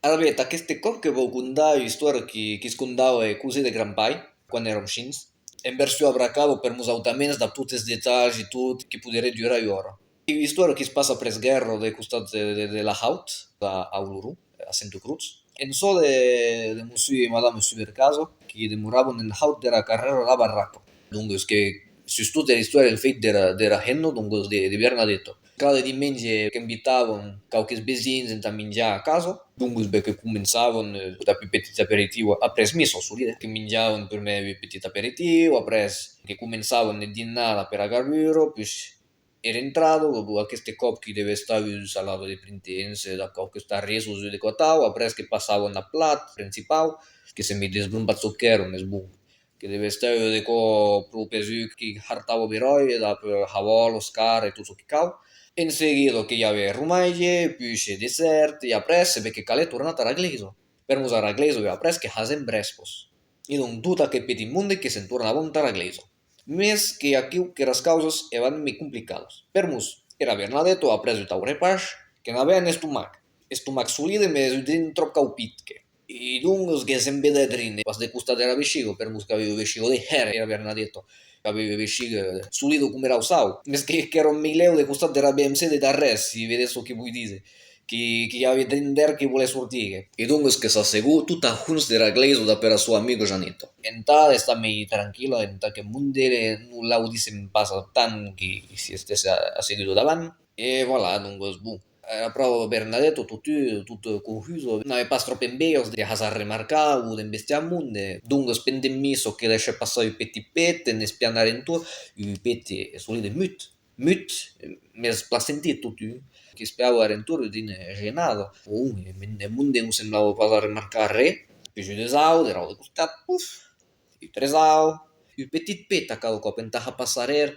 Ara bé, aquest cop que vau contar la història que es contava a così de Gran Pai, quan érem xins, en versió abracada per nosaltres de tots els detalls i tot, que podria durar ora. I la història que es passa pres guerra de costat de la Haut, a Uluru, a Sento Cruz, en so de monsieur e madame Supercaso, que demoraven en Haut de la carrera la barraca. Dunque, que sustot de la història el fet de Henno, dunque, de Bernadetto. Cada diumenge que invitaven qualques vesins a menjar a casa, dunque que començaven da più petit aperitivo, après miso solide, che menjaven primer un petit aperitivo, après che començaven a dinare per agarburo, puis era entrato, dopo queste copche deve stare il salato di printense, da qualche sta reso su di cotau, après che passavano a plat principale, che se mi desbun zucchero, mi sbun che deve stare di co pro pesu che hartavo biroi, da per havolo, scar e tutto che cau. In seguito che aveva rumaie, puis dessert, e après perché calè tornata a Ragleso. Per usare Ragleso e après che hasen brespos. E non tutta che petit monde che se tornavano a Ragleso. Mes que aquí que las causas eran muy complicados. Permus era Bernadetto a preso tau repaix, que no avea estomac. Estomac solide me dentro caupitche. I lungos che se vedrine, pas de custa era vescigo, permus che aveva vescigo de her, era Bernadetto. Che aveva vescigo solido come era usau. Mes che ero mileu de custa era BMC de Tarres, si vedesso che vuoi dire que aveva entender que vuole sortire. E dunque che sa segù tutta hunz de Ragleso da per suo amico Janetto. Entà sta meglio tranquilla, entà che mundere nulla udisse in passa tan che si stesse a seduto davanti. E voilà, dunque sbu. Era proprio Bernadetto tutto confuso, non aveva pas troppo imbeos de hasar remarcau, de bestia munde. Dunque spende miso che lascia passare i petti pette, ne spianare in tu, i petti solide mut, mes placenti tutti che spiavo era intorno di genado. E munde non sembrava pas remarcare, più de sau, era de costat, puf, i tresau, i petit pet cada cop entà passare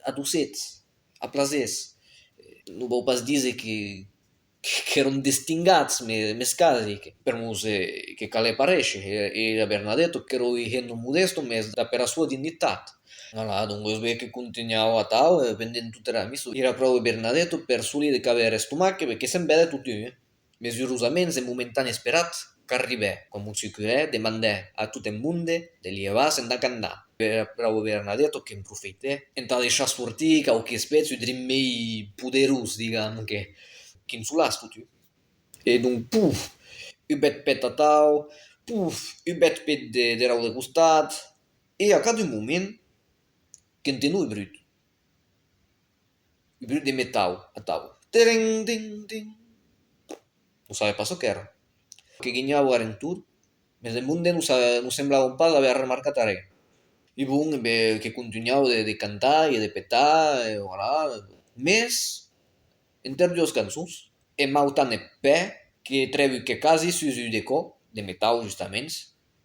a dusets, a plazes. Non vou pas dire che erano distingati mes casi, che per muse che cale paresce, e a Bernadetto che ero un modesto, mes da per la sua dignità. Voilà, dunque che continuavo a tau, pendendo tutte le miso, era proprio Bernadetto per solire che avere stomaco, perché sembra tutti, mesurosamente, momentanei sperat, che arrivè, come un sicurè, demandè a tutte le monde, de lievasse da cannà. Bravo Bernadetto che approfitte e da lasciare sortire o che spezio di mei poderosi, diciamo, che insulas tutti. E un puff, un bet petatau, puff, un bet pet de rau de costat, e a cada momento que continua o bruto de metal, a tau. Tering, ding, ding. Non sabe pas o che era. Che ghignavo era in tur, ma nel mondo non sembrava un po' aver remarcato re. I bun che continuavo de cantar e de petar, e voilà. Mes, en ter dos cançons, e mautan e pè, que trevi que quasi susu de co, de metal justament,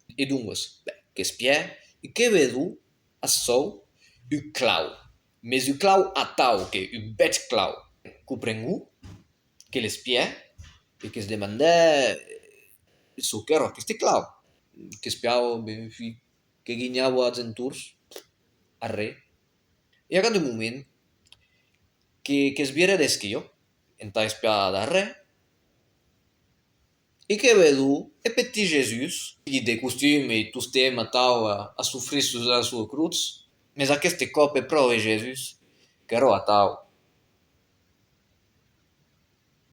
e dungues, que espiè, e que vedu, a sou, u clau. Mes u clau a tau, que u bec clau. Cuprengu, que l'espiè, e que es demandè, so che ero questi clau. Che spiavo, che ghignavo a zenturs, a re. E a cada moment, que sviere d'eschio, entà espià da re, e che vedu e petit Jesus, figlio de costume e tustema tau a soffrir su la sua cruz, mes a queste coppe prove Jesus, che ero a tau.